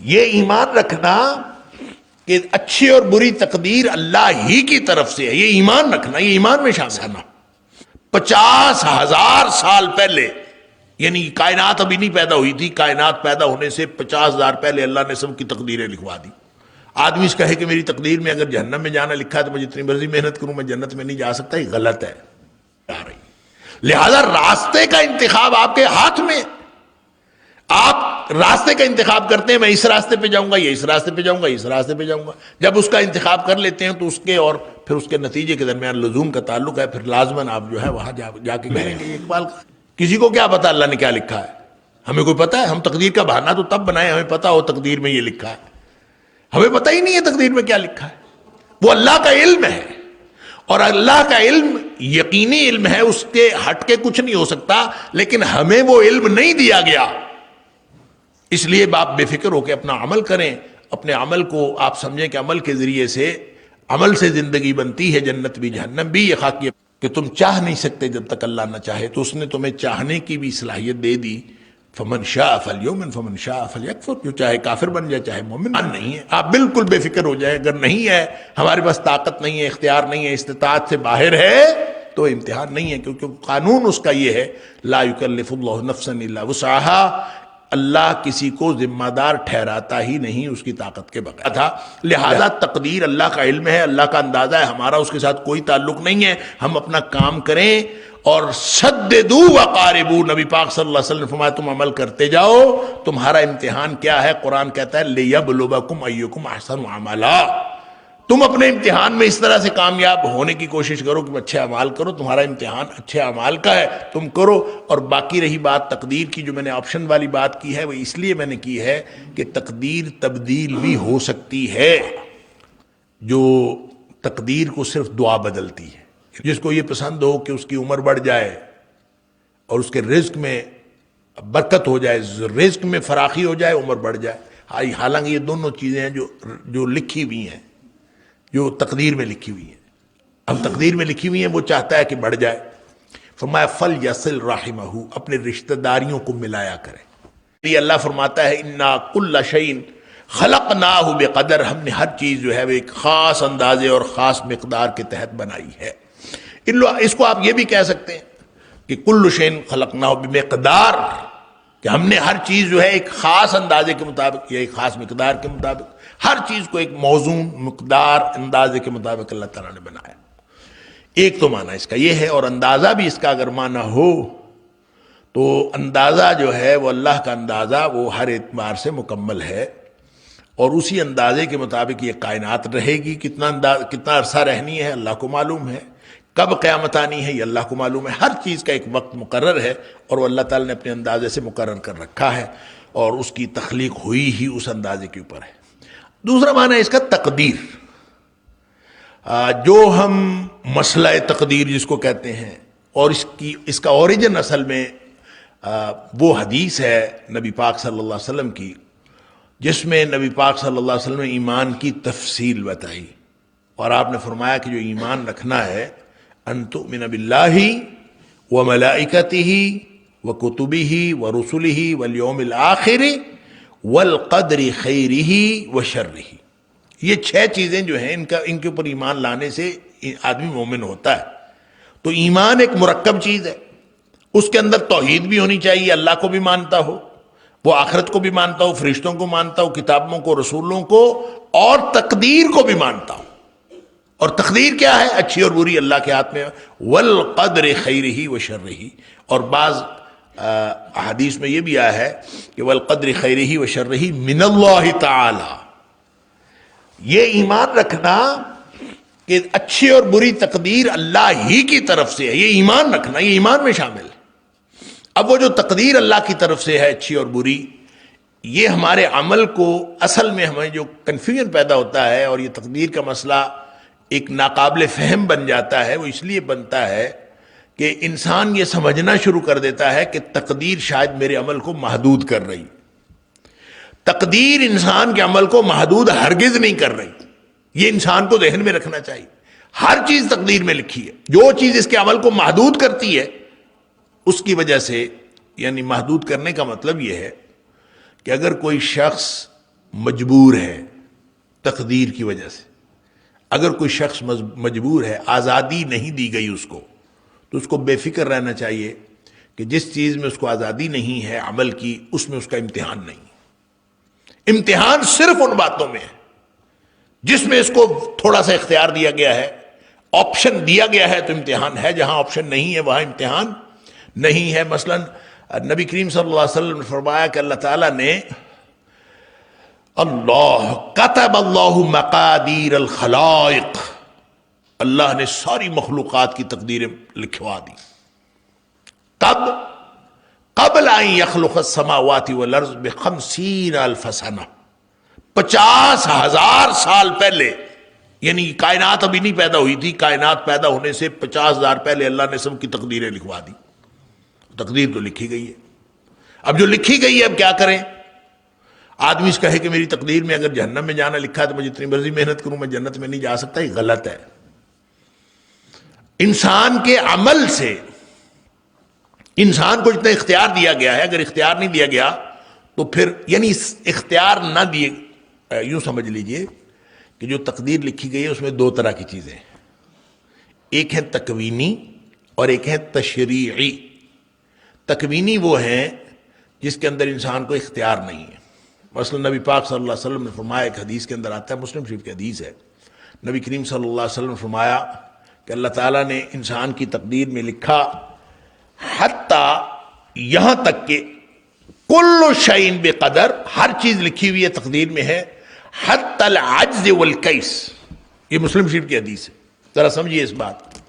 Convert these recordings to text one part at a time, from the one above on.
یہ ایمان رکھنا کہ اچھی اور بری تقدیر اللہ ہی کی طرف سے ہے، یہ ایمان رکھنا، یہ ایمان میں شامل ہے۔ 50,000 سال پہلے، یعنی کائنات ابھی نہیں پیدا ہوئی تھی، کائنات پیدا ہونے سے 50,000 پہلے اللہ نے سب کی تقدیریں لکھوا دی۔ آدمی اس کہے کہ میری تقدیر میں اگر جہنم میں جانا لکھا ہے تو میں جتنی مرضی محنت کروں میں جنت میں نہیں جا سکتا، یہ غلط ہے۔ لہذا راستے کا انتخاب آپ کے ہاتھ میں، آپ راستے کا انتخاب کرتے ہیں، میں اس راستے پہ جاؤں گا، یہ اس راستے پہ جاؤں گا، اس راستے پہ جاؤں گا۔ جب اس کا انتخاب کر لیتے ہیں تو اس کے اور پھر اس کے نتیجے کے درمیان لزوم کا تعلق ہے، پھر لازماً آپ جو ہے وہاں جا کے کہیں گے اقبال کسی کو کیا پتا اللہ نے کیا لکھا ہے؟ ہمیں کوئی پتا ہے؟ ہم تقدیر کا بہانہ تو تب بنائے ہمیں پتا ہو تقدیر میں یہ لکھا ہے، ہمیں پتہ ہی نہیں ہے تقدیر میں کیا لکھا ہے۔ وہ اللہ کا علم ہے، اور اللہ کا علم یقینی علم ہے، اس کے ہٹ کے کچھ نہیں ہو سکتا، لیکن ہمیں وہ علم نہیں دیا گیا۔ اس لیے آپ بے فکر ہو کے اپنا عمل کریں، اپنے عمل کو آپ سمجھیں کہ عمل کے ذریعے سے، عمل سے زندگی بنتی ہے، جنت بھی جہنم بھی۔ یہ خاکی کہ تم چاہ نہیں سکتے جب تک اللہ نہ چاہے، تو اس نے تمہیں چاہنے کی بھی صلاحیت دے دی۔ فمن شاء فلیؤمن فمن شاء فلیکفر، جو چاہے کافر بن جائے چاہے مومن نہیں ہے۔ آپ بالکل بے فکر ہو جائیں، اگر نہیں ہے، ہمارے پاس طاقت نہیں ہے، اختیار نہیں ہے، استطاعت سے باہر ہے، تو امتحان نہیں ہے، کیونکہ قانون اس کا یہ ہے لا یکلف اللہ نفسا الا وسعها، اللہ کسی کو ذمہ دار ٹھہراتا ہی نہیں اس کی طاقت کے بغیر تھا۔ لہذا تقدیر اللہ کا علم ہے، اللہ کا اندازہ ہے، ہمارا اس کے ساتھ کوئی تعلق نہیں ہے۔ ہم اپنا کام کریں اور سددوا وقاربوا، نبی پاک صلی اللہ علیہ وسلم نے فرمایا تم عمل کرتے جاؤ۔ تمہارا امتحان کیا ہے؟ قرآن کہتا ہے لیبلوکم ایکم احسن عملا، تم اپنے امتحان میں اس طرح سے کامیاب ہونے کی کوشش کرو کہ اچھے اعمال کرو، تمہارا امتحان اچھے اعمال کا ہے، تم کرو۔ اور باقی رہی بات تقدیر کی، جو میں نے آپشن والی بات کی ہے، وہ اس لیے میں نے کی ہے کہ تقدیر تبدیل بھی ہو سکتی ہے۔ جو تقدیر کو صرف دعا بدلتی ہے، جس کو یہ پسند ہو کہ اس کی عمر بڑھ جائے اور اس کے رزق میں برکت ہو جائے، رزق میں فراخی ہو جائے، عمر بڑھ جائے، حالانکہ یہ دونوں چیزیں ہیں جو لکھی ہوئی ہیں، جو تقدیر میں لکھی ہوئی ہیں۔ اب تقدیر میں لکھی ہوئی ہیں، وہ چاہتا ہے کہ بڑھ جائے۔ فرمایا فلیصل رحمہ، اپنے رشتہ داریوں کو ملایا کرے۔ یہ اللہ فرماتا ہے انا کل شیء خلقناہ بقدر، ہم نے ہر چیز جو ہے وہ ایک خاص اندازے اور خاص مقدار کے تحت بنائی ہے۔ اس کو آپ یہ بھی کہہ سکتے ہیں کہ کل شیء خلقناہ بمقدار، کہ ہم نے ہر چیز جو ہے ایک خاص اندازے کے مطابق یا ایک خاص مقدار کے مطابق، ہر چیز کو ایک موزون مقدار اندازے کے مطابق اللہ تعالیٰ نے بنایا۔ ایک تو معنی اس کا یہ ہے، اور اندازہ بھی اس کا اگر معنی ہو تو اندازہ جو ہے وہ اللہ کا اندازہ وہ ہر اعتبار سے مکمل ہے، اور اسی اندازے کے مطابق یہ کائنات رہے گی۔ کتنا عرصہ رہنی ہے اللہ کو معلوم ہے، کب قیامت آنی ہے یہ اللہ کو معلوم ہے۔ ہر چیز کا ایک وقت مقرر ہے، اور وہ اللہ تعالیٰ نے اپنے اندازے سے مقرر کر رکھا ہے، اور اس کی تخلیق ہوئی ہی اس اندازے کے اوپر ہے۔ دوسرا معنی ہے اس کا تقدیر، جو ہم مسئلہ تقدیر جس کو کہتے ہیں، اور اس کا اوریجن اصل میں وہ حدیث ہے نبی پاک صلی اللہ علیہ وسلم کی، جس میں نبی پاک صلی اللہ علیہ وسلم نے ایمان کی تفصیل بتائی، اور آپ نے فرمایا کہ جو ایمان رکھنا ہے ان تؤمن باللہ وملائکتہ وکتبہ ورسلہ والیوم الآخر والقدر خیرہ وشرہ، یہ 6 چیزیں جو ہیں ان کے اوپر ایمان لانے سے آدمی مومن ہوتا ہے۔ تو ایمان ایک مرکب چیز ہے، اس کے اندر توحید بھی ہونی چاہیے، اللہ کو بھی مانتا ہو، وہ آخرت کو بھی مانتا ہو، فرشتوں کو مانتا ہو، کتابوں کو، رسولوں کو، اور تقدیر کو بھی مانتا ہو۔ اور تقدیر کیا ہے؟ اچھی اور بری اللہ کے ہاتھ میں، والقدر خیرہ وشرہ، اور بعض احادیث میں یہ بھی آیا ہے کہ والقدر خیرہ وشرہ من اللہ تعالی۔ یہ ایمان رکھنا کہ اچھی اور بری تقدیر اللہ ہی کی طرف سے ہے، یہ ایمان رکھنا، یہ ایمان میں شامل ہے۔ اب وہ جو تقدیر اللہ کی طرف سے ہے اچھی اور بری، یہ ہمارے عمل کو اصل میں ہمیں جو کنفیوژن پیدا ہوتا ہے، اور یہ تقدیر کا مسئلہ ایک ناقابل فہم بن جاتا ہے، وہ اس لیے بنتا ہے کہ انسان یہ سمجھنا شروع کر دیتا ہے کہ تقدیر شاید میرے عمل کو محدود کر رہی۔ تقدیر انسان کے عمل کو محدود ہرگز نہیں کر رہی، یہ انسان کو ذہن میں رکھنا چاہیے۔ ہر چیز تقدیر میں لکھی ہے، جو چیز اس کے عمل کو محدود کرتی ہے اس کی وجہ سے، یعنی محدود کرنے کا مطلب یہ ہے کہ اگر کوئی شخص مجبور ہے تقدیر کی وجہ سے. اگر کوئی شخص مجبور ہے، آزادی نہیں دی گئی اس کو، تو اس کو بے فکر رہنا چاہیے کہ جس چیز میں اس کو آزادی نہیں ہے عمل کی، اس میں اس کا امتحان نہیں. امتحان صرف ان باتوں میں ہے جس میں اس کو تھوڑا سا اختیار دیا گیا ہے، آپشن دیا گیا ہے تو امتحان ہے. جہاں آپشن نہیں ہے وہاں امتحان نہیں ہے. مثلا نبی کریم صلی اللہ علیہ وسلم نے فرمایا کہ اللہ تعالیٰ نے کتب اللہ مقادیر الخلائق، اللہ نے ساری مخلوقات کی تقدیریں لکھوا دی. کب؟ قبل ان یخلق السماوات والارض ب50,000 سنہ، 50,000 سال پہلے. یعنی کائنات ابھی نہیں پیدا ہوئی تھی، کائنات پیدا ہونے سے 50,000 پہلے اللہ نے سب کی تقدیریں لکھوا دی. تقدیر تو لکھی گئی ہے. اب جو لکھی گئی ہے اب کیا کریں؟ آدمی اس کہے کہ میری تقدیر میں اگر جہنم میں جانا لکھا ہے تو میں جتنی مرضی محنت کروں میں جنت میں نہیں جا سکتا. یہ غلط ہے. انسان کے عمل سے انسان کو جتنا اختیار دیا گیا ہے، اگر اختیار نہیں دیا گیا تو پھر یعنی اختیار نہ دیے، یوں سمجھ لیجئے کہ جو تقدیر لکھی گئی ہے اس میں دو طرح کی چیزیں ہیں. ایک ہے تکوینی اور ایک ہے تشریعی. تکوینی وہ ہیں جس کے اندر انسان کو اختیار نہیں ہے. مثلا نبی پاک صلی اللہ علیہ وسلم نے فرمایا، ایک حدیث کے اندر آتا ہے، مسلم شریف کی حدیث ہے، نبی کریم صلی اللہ علیہ وسلم نے فرمایا کہ اللہ تعالیٰ نے انسان کی تقدیر میں لکھا حتیٰ یہاں تک کہ کل شیء بقدر، ہر چیز لکھی ہوئی ہے تقدیر میں ہے، حتی العجز والکیس. یہ مسلم شریف کی حدیث ہے، ذرا سمجھیے اس بات.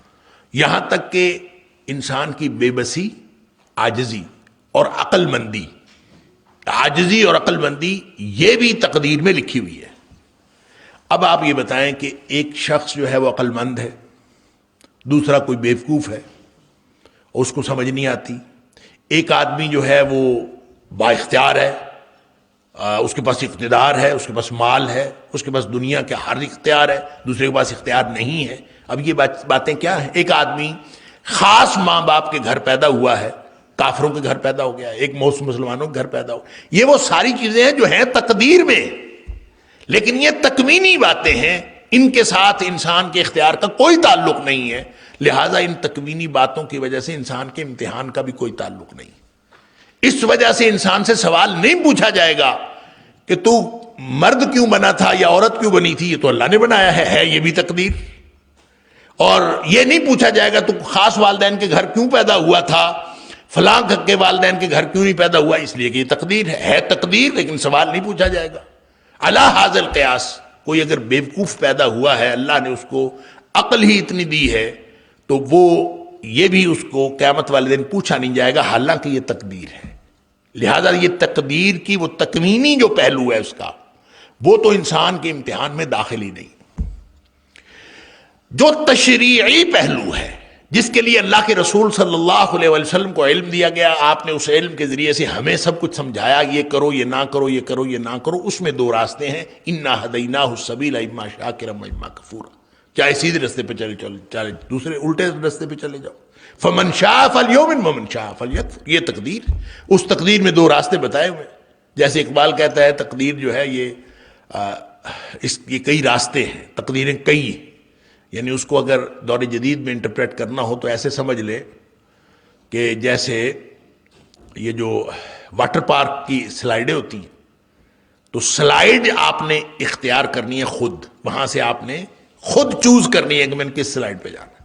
یہاں تک کہ انسان کی بے بسی، عاجزی اور عقل مندی، عاجزی اور عقل مندی یہ بھی تقدیر میں لکھی ہوئی ہے. اب آپ یہ بتائیں کہ ایک شخص جو ہے وہ عقل مند ہے، دوسرا کوئی بیوقوف ہے اور اس کو سمجھ نہیں آتی. ایک آدمی جو ہے وہ با اختیار ہے، اس کے پاس اقتدار ہے، اس کے پاس مال ہے، اس کے پاس دنیا کے ہر اختیار ہے، دوسرے کے پاس اختیار نہیں ہے. اب یہ باتیں کیا ہیں؟ ایک آدمی خاص ماں باپ کے گھر پیدا ہوا ہے، کافروں کے گھر پیدا ہو گیا، ایک مسلمانوں کے گھر پیدا ہو. یہ وہ ساری چیزیں ہیں جو ہیں تقدیر میں، لیکن یہ تکوینی باتیں ہیں، ان کے ساتھ انسان کے اختیار کا کوئی تعلق نہیں ہے. لہٰذا ان تکوینی باتوں کی وجہ سے انسان کے امتحان کا بھی کوئی تعلق نہیں. اس وجہ سے انسان سے سوال نہیں پوچھا جائے گا کہ تو مرد کیوں بنا تھا یا عورت کیوں بنی تھی، یہ تو اللہ نے بنایا ہے یہ بھی تقدیر. اور یہ نہیں پوچھا جائے گا تو خاص والدین کے گھر کیوں پیدا ہوا تھا، فلاں کے والدین کے گھر کیوں نہیں پیدا ہوا، اس لیے کہ یہ تقدیر ہے تقدیر، لیکن سوال نہیں پوچھا جائے گا. علی ھذا القیاس کوئی اگر بیوقوف پیدا ہوا ہے، اللہ نے اس کو عقل ہی اتنی دی ہے، تو وہ یہ بھی اس کو قیامت والے دن پوچھا نہیں جائے گا، حالانکہ یہ تقدیر ہے. لہذا یہ تقدیر کی وہ تکوینی جو پہلو ہے اس کا، وہ تو انسان کے امتحان میں داخل ہی نہیں. جو تشریعی پہلو ہے جس کے لیے اللہ کے رسول صلی اللہ علیہ وسلم کو علم دیا گیا، آپ نے اس علم کے ذریعے سے ہمیں سب کچھ سمجھایا، یہ کرو یہ نہ کرو، یہ کرو یہ نہ کرو. اس میں دو راستے ہیں، انا ہدیناہ السبیل اما شاکرا و اما کفورا. چاہے سیدھے راستے پہ چلے جاؤ، چاہے دوسرے الٹے راستے پہ چلے جاؤ. فمن شاء فلیؤمن ومن شاء فلیکفر. یہ تقدیر، اس تقدیر میں دو راستے بتائے ہوئے. جیسے اقبال کہتا ہے تقدیر جو ہے یہ کئی راستے ہیں، تقدیریں کئی ہیں. یعنی اس کو اگر دور جدید میں انٹرپریٹ کرنا ہو تو ایسے سمجھ لے کہ جیسے یہ جو واٹر پارک کی سلائیڈیں ہوتی ہیں، تو سلائیڈ آپ نے اختیار کرنی ہے خود، وہاں سے آپ نے خود چوز کرنی ہے کہ میں نے کس سلائیڈ پہ جانا ہے.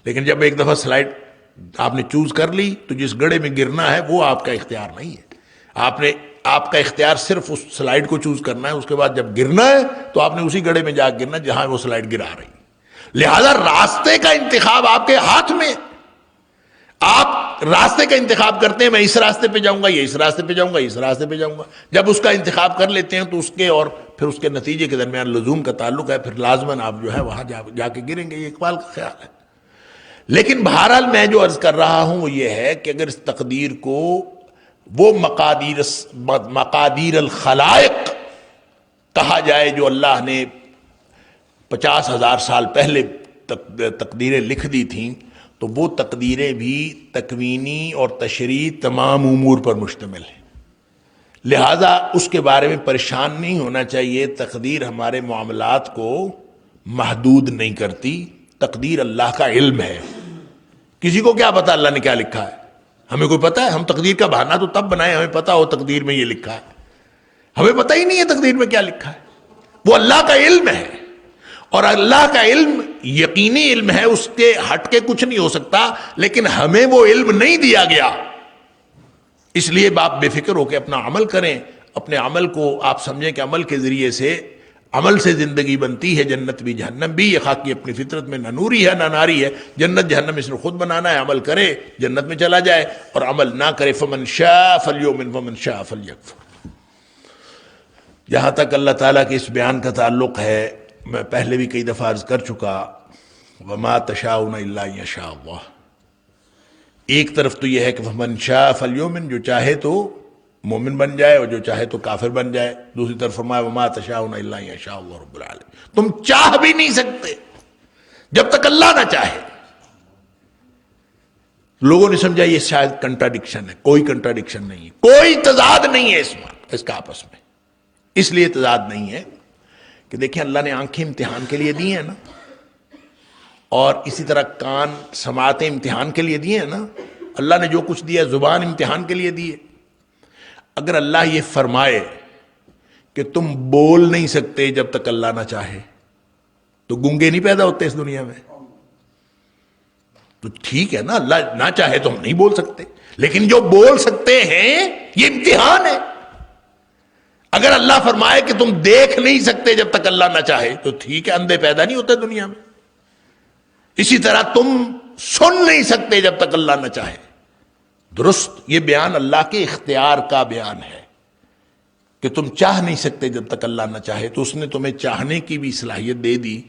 لیکن جب ایک دفعہ سلائیڈ آپ نے چوز کر لی تو جس گڑھے میں گرنا ہے وہ آپ کا اختیار نہیں ہے. آپ کا اختیار صرف اس سلائیڈ کو چوز کرنا ہے. اس کے بعد جب گرنا ہے تو آپ نے اسی گڑھے میں جا گرنا جہاں وہ سلائیڈ گرا رہی. لہذا راستے کا انتخاب آپ کے ہاتھ میں. آپ راستے کا انتخاب کرتے ہیں، میں اس راستے پہ جاؤں گا، یہ اس راستے پہ جاؤں گا، اس راستے پہ جاؤں گا. جب اس کا انتخاب کر لیتے ہیں تو اس کے اور پھر اس کے نتیجے کے درمیان لزوم کا تعلق ہے، پھر لازماً آپ جو ہے وہاں جا کے گریں گے. یہ اقبال کا خیال ہے. لیکن بہرحال میں جو عرض کر رہا ہوں وہ یہ ہے کہ اگر اس تقدیر کو وہ مقادیر الخلائق کہا جائے جو اللہ نے 50,000 سال پہلے تقدیریں لکھ دی تھیں، تو وہ تقدیریں بھی تکوینی اور تشریعی تمام امور پر مشتمل ہیں. لہذا اس کے بارے میں پریشان نہیں ہونا چاہیے. تقدیر ہمارے معاملات کو محدود نہیں کرتی. تقدیر اللہ کا علم ہے. کسی کو کیا پتا اللہ نے کیا لکھا ہے؟ ہمیں کوئی پتا ہے؟ ہم تقدیر کا بہانہ تو تب بنائے ہمیں پتا ہو تقدیر میں یہ لکھا ہے. ہمیں پتہ ہی نہیں ہے تقدیر میں کیا لکھا ہے. وہ اللہ کا علم ہے، اور اللہ کا علم یقینی علم ہے، اس کے ہٹ کے کچھ نہیں ہو سکتا. لیکن ہمیں وہ علم نہیں دیا گیا، اس لیے آپ بے فکر ہو کے اپنا عمل کریں. اپنے عمل کو آپ سمجھیں کہ عمل کے ذریعے سے، عمل سے زندگی بنتی ہے، جنت بھی جہنم بھی. یہ خاکی اپنی فطرت میں نہ نوری ہے نہ ناری ہے. جنت جہنم اس نے خود بنانا ہے. عمل کرے جنت میں چلا جائے، اور عمل نہ کرے فمن شاء فلیؤمن ومن شاء فلیکفر. جہاں تک اللہ تعالیٰ کے اس بیان کا تعلق ہے، میں پہلے بھی کئی دفعہ عرض کر چکا، وما تشاءون الا ان یشاء اللہ. ایک طرف تو یہ ہے کہ فمن شاء فلیؤمن، جو چاہے تو مومن بن جائے اور جو چاہے تو کافر بن جائے. دوسری طرف فرمایا وما تشاءون الا ان یشاء اللہ رب العالمین. تم چاہ بھی نہیں سکتے جب تک اللہ نہ چاہے. لوگوں نے سمجھا یہ شاید کنٹراڈکشن ہے. کوئی کنٹراڈکشن نہیں ہے، کوئی تضاد نہیں ہے اس کا آپس میں. اس لیے تضاد نہیں ہے کہ دیکھیں اللہ نے آنکھیں امتحان کے لیے دی ہیں نا، اور اسی طرح کان سماعتیں امتحان کے لیے دی ہیں نا. اللہ نے جو کچھ دیا، زبان امتحان کے لیے دی ہے. اگر اللہ یہ فرمائے کہ تم بول نہیں سکتے جب تک اللہ نہ چاہے، تو گونگے نہیں پیدا ہوتے اس دنیا میں. تو ٹھیک ہے نا، اللہ نہ چاہے تو ہم نہیں بول سکتے، لیکن جو بول سکتے ہیں یہ امتحان ہے. اگر اللہ فرمائے کہ تم دیکھ نہیں سکتے جب تک اللہ نہ چاہے، تو ٹھیک ہے، اندھے پیدا نہیں ہوتے دنیا میں. اسی طرح تم سن نہیں سکتے جب تک اللہ نہ چاہے. درست، یہ بیان اللہ کے اختیار کا بیان ہے کہ تم چاہ نہیں سکتے جب تک اللہ نہ چاہے. تو اس نے تمہیں چاہنے کی بھی صلاحیت دے دی.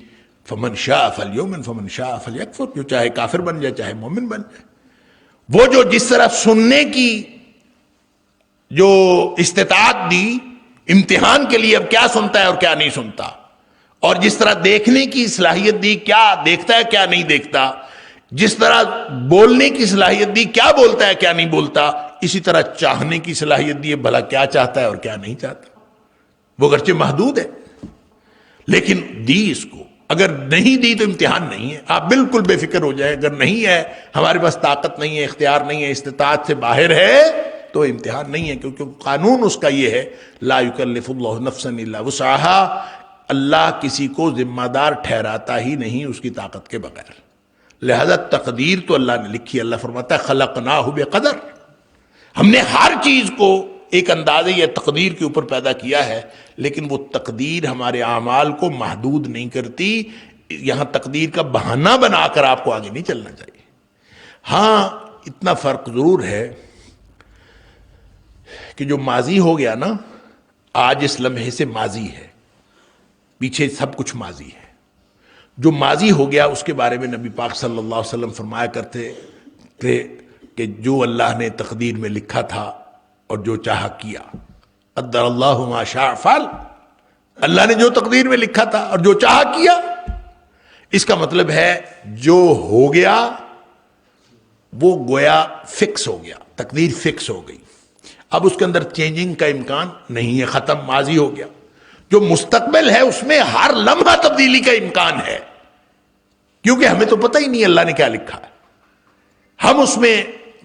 فمن شاء فلیؤمن فمن شاء فلیکفر. جو چاہے کافر بن جائے، چاہے مومن بن جائے. وہ جو جس طرح سننے کی جو استطاعت دی امتحان کے لیے، اب کیا سنتا ہے اور کیا نہیں سنتا، اور جس طرح دیکھنے کی صلاحیت دی، کیا دیکھتا ہے کیا نہیں دیکھتا، جس طرح بولنے کی صلاحیت دی، کیا بولتا ہے کیا نہیں بولتا، اسی طرح چاہنے کی صلاحیت دی ہے، بھلا کیا چاہتا ہے اور کیا نہیں چاہتا. وہ گرچہ محدود ہے لیکن دی اس کو. اگر نہیں دی تو امتحان نہیں ہے. آپ بالکل بے فکر ہو جائیں. اگر نہیں ہے، ہمارے پاس طاقت نہیں ہے، اختیار نہیں ہے، استطاعت سے باہر ہے، تو امتحان نہیں ہے. کیونکہ قانون اس کا یہ ہے، لا یکلف اللہ نفسا الا وسعها. اللہ کسی کو ذمہ دار ٹھہراتا ہی نہیں اس کی طاقت کے بغیر. لہذا تقدیر تو اللہ نے لکھی. اللہ فرماتا ہے خلقناہ بقدر. ہم نے ہر چیز کو ایک اندازے یا تقدیر کے اوپر پیدا کیا ہے، لیکن وہ تقدیر ہمارے اعمال کو محدود نہیں کرتی. یہاں تقدیر کا بہانہ بنا کر آپ کو آگے نہیں چلنا چاہیے. ہاں اتنا فرق ضرور ہے کہ جو ماضی ہو گیا نا، آج اس لمحے سے ماضی ہے، پیچھے سب کچھ ماضی ہے. جو ماضی ہو گیا اس کے بارے میں نبی پاک صلی اللہ علیہ وسلم فرمایا کرتے تھے کہ جو اللہ نے تقدیر میں لکھا تھا اور جو چاہا کیا، قدر اللہ ما شاء فعل. اللہ نے جو تقدیر میں لکھا تھا اور جو چاہا کیا. اس کا مطلب ہے جو ہو گیا وہ گویا فکس ہو گیا، تقدیر فکس ہو گئی. اب اس کے اندر چینجنگ کا امکان نہیں ہے، ختم، ماضی ہو گیا. جو مستقبل ہے اس میں ہر لمحہ تبدیلی کا امکان ہے، کیونکہ ہمیں تو پتہ ہی نہیں اللہ نے کیا لکھا ہے. ہم اس میں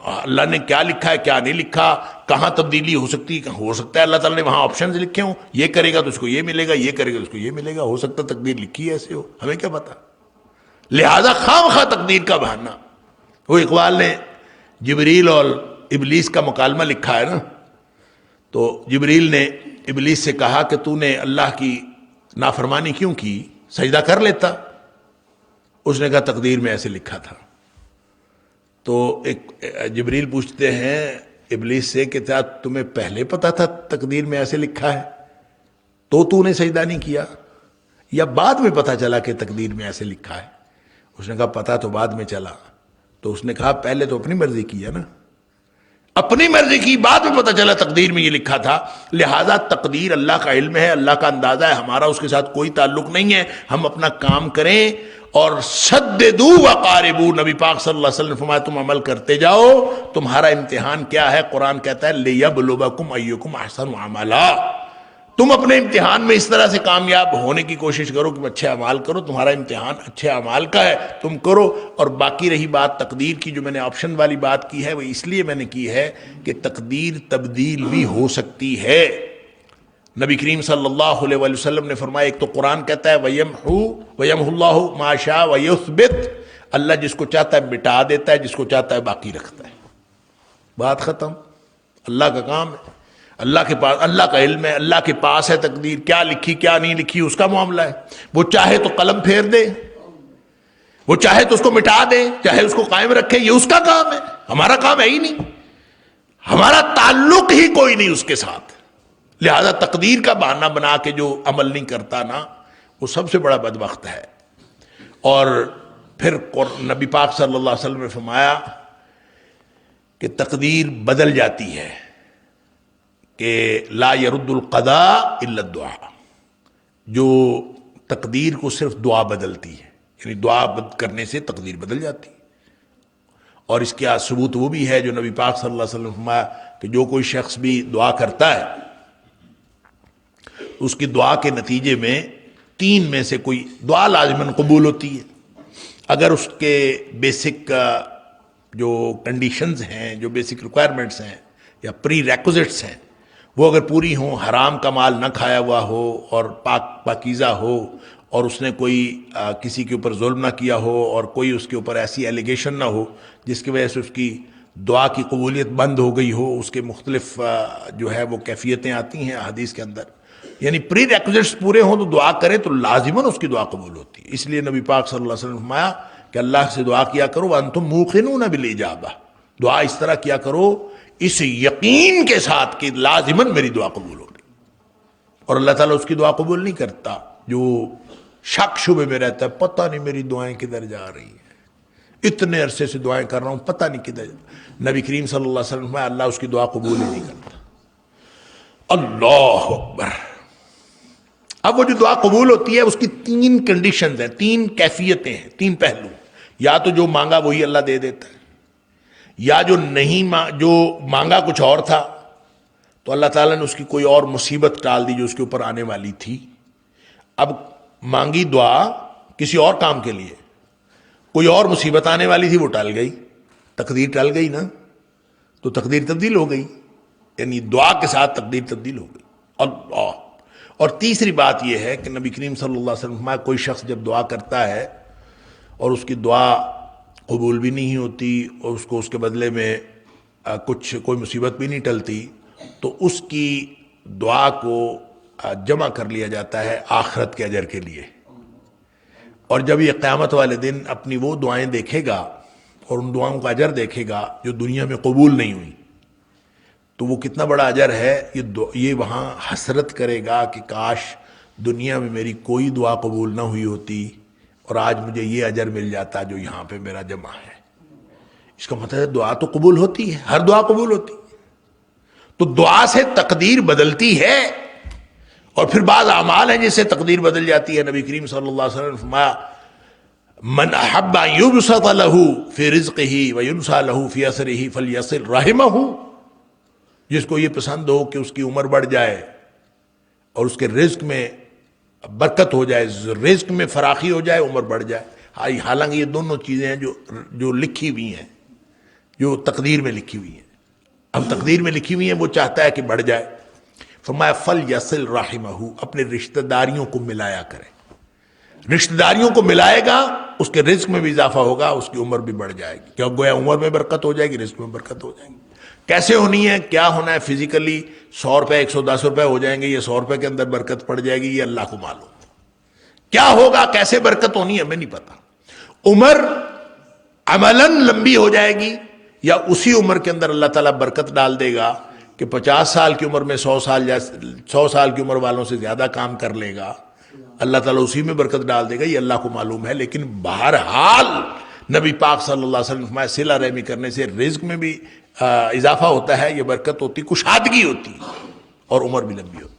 اللہ نے کیا لکھا ہے کیا نہیں لکھا، کہاں تبدیلی ہو سکتی ہو سکتا ہے اللہ تعالیٰ نے وہاں آپشنز لکھے ہوں، یہ کرے گا تو اس کو یہ ملے گا، یہ کرے گا تو اس کو یہ ملے گا. ہو سکتا ہے تقدیر لکھی ہے ایسے ہو، ہمیں کیا پتا. لہذا خام خواہ تقدیر کا بہانہ. وہ اقبال نے جبریل اور ابلیس کا مکالمہ لکھا ہے نا، تو جبریل نے ابلیس سے کہا کہ تو نے اللہ کی نافرمانی کیوں کی، سجدہ کر لیتا. اس نے کہا تقدیر میں ایسے لکھا تھا. تو ایک جبریل پوچھتے ہیں ابلیس سے کہ کیا تمہیں پہلے پتا تھا تقدیر میں ایسے لکھا ہے تو نے سجدہ نہیں کیا، یا بعد میں پتا چلا کہ تقدیر میں ایسے لکھا ہے؟ اس نے کہا پتا تو بعد میں چلا. تو اس نے کہا پہلے تو اپنی مرضی کی ہے نا، اپنی مرضی کی، بعد میں پتہ چلا تقدیر میں یہ لکھا تھا. لہذا تقدیر اللہ کا علم ہے، اللہ کا اندازہ ہے، ہمارا اس کے ساتھ کوئی تعلق نہیں ہے. ہم اپنا کام کریں اور سددوا وقاربوا، نبی پاک صلی اللہ علیہ وسلم نے فرمایا تم عمل کرتے جاؤ. تمہارا امتحان کیا ہے؟ قرآن کہتا ہے لِيَبْلُوَكُمْ أَيُّكُمْ أَحْسَنُ عَمَلًا. تم اپنے امتحان میں اس طرح سے کامیاب ہونے کی کوشش کرو کہ اچھے اعمال کرو. تمہارا امتحان اچھے اعمال کا ہے، تم کرو. اور باقی رہی بات تقدیر کی، جو میں نے آپشن والی بات کی ہے، وہ اس لیے میں نے کی ہے کہ تقدیر تبدیل بھی ہو سکتی ہے. نبی کریم صلی اللہ علیہ وآلہ وسلم نے فرمایا، ایک تو قرآن کہتا ہے وَيَمْحُو اللَّهُ مَا شَاءَ وَيُثْبِتُ، اللہ جس کو چاہتا ہے مٹا دیتا ہے، جس کو چاہتا ہے باقی رکھتا ہے. بات ختم. اللہ کا کام ہے، اللہ کے پاس، اللہ کا علم ہے، اللہ کے پاس ہے تقدیر. کیا لکھی کیا نہیں لکھی اس کا معاملہ ہے. وہ چاہے تو قلم پھیر دے، وہ چاہے تو اس کو مٹا دے، چاہے اس کو قائم رکھے، یہ اس کا کام ہے. ہمارا کام ہے ہی نہیں، ہمارا تعلق ہی کوئی نہیں اس کے ساتھ. لہذا تقدیر کا بہانہ بنا کے جو عمل نہیں کرتا نا، وہ سب سے بڑا بدبخت ہے. اور پھر نبی پاک صلی اللہ علیہ وسلم نے فرمایا کہ تقدیر بدل جاتی ہے، کہ لا يرد القضاء الا الدعاء. جو تقدیر کو صرف دعا بدلتی ہے، یعنی دعا کرنے سے تقدیر بدل جاتی ہے. اور اس کا ثبوت وہ بھی ہے جو نبی پاک صلی اللہ علیہ وسلم نے فرمایا کہ جو کوئی شخص بھی دعا کرتا ہے، اس کی دعا کے نتیجے میں 3 میں سے کوئی دعا لازماً قبول ہوتی ہے. اگر اس کے بیسک جو کنڈیشنز ہیں، جو بیسک ریکوائرمنٹس ہیں یا پری ریکوزٹس ہیں، وہ اگر پوری ہوں، حرام کا مال نہ کھایا ہوا ہو اور پاکیزہ ہو، اور اس نے کوئی کسی کے اوپر ظلم نہ کیا ہو، اور کوئی اس کے اوپر ایسی ایلیگیشن نہ ہو جس کی وجہ سے اس کی دعا کی قبولیت بند ہو گئی ہو. اس کے مختلف جو ہے وہ کیفیتیں آتی ہیں حدیث کے اندر. یعنی پری ریکوزٹس پورے ہوں تو دعا کرے تو لازماً اس کی دعا قبول ہوتی ہے. اس لیے نبی پاک صلی اللہ علیہ وسلم نے فرمایا کہ اللہ سے دعا کیا کرو وانتم موقنون بالاجابہ. دعا اس طرح کیا کرو اس یقین کے ساتھ کہ لازماً میری دعا قبول ہو رہی. اور اللہ تعالیٰ اس کی دعا قبول نہیں کرتا جو شک شبے میں رہتا ہے، پتہ نہیں میری دعائیں کدھر جا رہی ہیں، اتنے عرصے سے دعائیں کر رہا ہوں، پتہ نہیں کدھر. نبی کریم صلی اللہ علیہ وسلم اللہ اس کی دعا قبول ہی نہیں کرتا. اللہ اکبر. اب وہ جو دعا قبول ہوتی ہے اس کی 3 کنڈیشنز ہیں، 3 کیفیتیں ہیں، 3 پہلو. یا تو جو مانگا وہی اللہ دے دیتا ہے، یا جو مانگا کچھ اور تھا تو اللہ تعالیٰ نے اس کی کوئی اور مصیبت ٹال دی جو اس کے اوپر آنے والی تھی. اب مانگی دعا کسی اور کام کے لیے، کوئی اور مصیبت آنے والی تھی وہ ٹل گئی، تقدیر ٹل گئی نا، تو تقدیر تبدیل ہو گئی. یعنی دعا کے ساتھ تقدیر تبدیل ہو گئی. اللہ. اور تیسری بات یہ ہے کہ نبی کریم صلی اللہ علیہ وسلم کوئی شخص جب دعا کرتا ہے اور اس کی دعا قبول بھی نہیں ہوتی اور اس کو اس کے بدلے میں کوئی مصیبت بھی نہیں ٹلتی، تو اس کی دعا کو جمع کر لیا جاتا ہے آخرت کے اجر کے لیے. اور جب یہ قیامت والے دن اپنی وہ دعائیں دیکھے گا اور ان دعاؤں کا اجر دیکھے گا جو دنیا میں قبول نہیں ہوئی، تو وہ کتنا بڑا اجر ہے. یہ وہاں حسرت کرے گا کہ کاش دنیا میں میری کوئی دعا قبول نہ ہوئی ہوتی اور آج مجھے یہ اجر مل جاتا جو یہاں پہ میرا جمع ہے. اس کا مطلب ہے دعا تو قبول ہوتی ہے، ہر دعا قبول ہوتی ہے. تو دعا سے تقدیر بدلتی ہے. اور پھر بعض اعمال ہیں جس سے تقدیر بدل جاتی ہے. نبی کریم صلی اللہ علیہ وسلم نے فرمایا من احب ان یبسط له فی رزقه وینسى له فی اثره فلیصل رحمه. جس کو یہ پسند ہو کہ اس کی عمر بڑھ جائے اور اس کے رزق میں برکت ہو جائے، رزق میں فراخی ہو جائے، عمر بڑھ جائے. حالانکہ یہ دونوں چیزیں ہیں جو لکھی ہوئی ہیں، جو تقدیر میں لکھی ہوئی ہیں. اب تقدیر میں لکھی ہوئی ہیں، وہ چاہتا ہے کہ بڑھ جائے. فرمایا فلیصل رحمہ، اپنے رشتہ داریوں کو ملایا کرے. رشتہ داریوں کو ملائے گا، اس کے رزق میں بھی اضافہ ہوگا، اس کی عمر بھی بڑھ جائے گی. کیا گویا عمر میں برکت ہو جائے گی، رزق میں برکت ہو جائے گی. کیسے ہونی ہے، کیا ہونا ہے فزیکلی؟ 100 روپے 110 روپے ہو جائیں گے، یہ 100 روپے کے اندر برکت پڑ جائے گی، یہ اللہ کو معلوم. کیا ہوگا، کیسے برکت ہونی ہے، ہمیں نہیں پتا. عمر عملاً لمبی ہو جائے گی، یا اسی عمر کے اندر اللہ تعالیٰ برکت ڈال دے گا کہ 50 سال کی عمر میں 100 سال کی عمر والوں سے زیادہ کام کر لے گا. اللہ تعالیٰ اسی میں برکت ڈال دے گا، یہ اللہ کو معلوم ہے. لیکن بہرحال نبی پاک صلی اللہ علیہ وسلم فرمایا صلہ رحمی کرنے سے رزق میں بھی اضافہ ہوتا ہے، یہ برکت ہوتی، کشادگی ہوتی اور عمر بھی لمبی ہوتی۔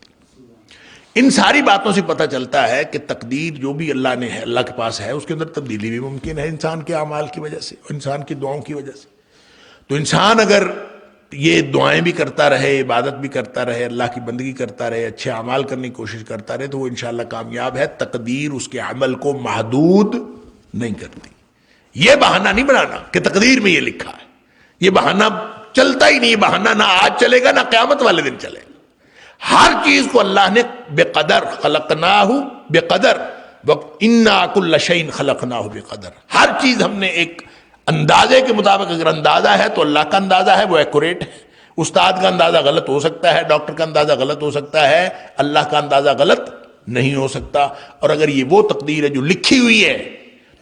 ان ساری باتوں سے پتہ چلتا ہے کہ تقدیر جو بھی اللہ نے ہے، اللہ کے پاس ہے، اس کے اندر تبدیلی بھی ممکن ہے انسان کے اعمال کی وجہ سے، انسان کی دعاؤں کی وجہ سے۔ تو انسان اگر یہ دعائیں بھی کرتا رہے، عبادت بھی کرتا رہے، اللہ کی بندگی کرتا رہے، اچھے اعمال کرنے کی کوشش کرتا رہے، تو وہ انشاءاللہ کامیاب ہے۔ تقدیر اس کے عمل کو محدود نہیں کرتی۔ یہ بہانہ نہیں بنانا کہ تقدیر میں یہ لکھا ہے، یہ بہانہ چلتا ہی نہیں، یہ بہانہ نہ آج چلے گا نہ قیامت والے دن چلے گا۔ ہر چیز کو اللہ نے بے قدر، خلقناہ بے قدر، انا کل شیء خلقناہ بے قدر، ہر چیز ہم نے ایک اندازے کے مطابق، اگر اندازہ ہے تو اللہ کا اندازہ ہے، وہ ایکوریٹ ہے۔ استاد کا اندازہ غلط ہو سکتا ہے، ڈاکٹر کا اندازہ غلط ہو سکتا ہے، اللہ کا اندازہ غلط نہیں ہو سکتا۔ اور اگر یہ وہ تقدیر ہے جو لکھی ہوئی ہے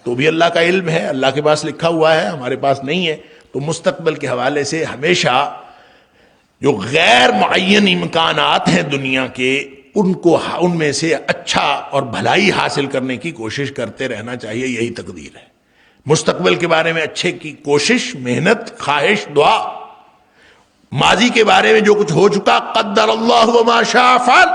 تو بھی اللہ کا علم ہے، اللہ کے پاس لکھا ہوا ہے، ہمارے پاس نہیں ہے۔ تو مستقبل کے حوالے سے ہمیشہ جو غیر معین امکانات ہیں دنیا کے، ان میں سے اچھا اور بھلائی حاصل کرنے کی کوشش کرتے رہنا چاہیے، یہی تقدیر ہے۔ مستقبل کے بارے میں اچھے کی کوشش، محنت، خواہش، دعا۔ ماضی کے بارے میں جو کچھ ہو چکا، قدر اللہ وما شاء فعل،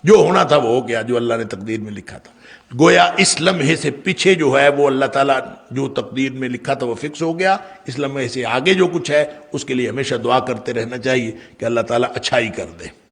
جو ہونا تھا وہ ہو گیا، جو اللہ نے تقدیر میں لکھا تھا۔ گویا اس لمحے سے پیچھے جو ہے وہ اللہ تعالیٰ جو تقدیر میں لکھا تھا وہ فکس ہو گیا، اس لمحے سے آگے جو کچھ ہے اس کے لیے ہمیشہ دعا کرتے رہنا چاہیے کہ اللہ تعالیٰ اچھائی کر دے۔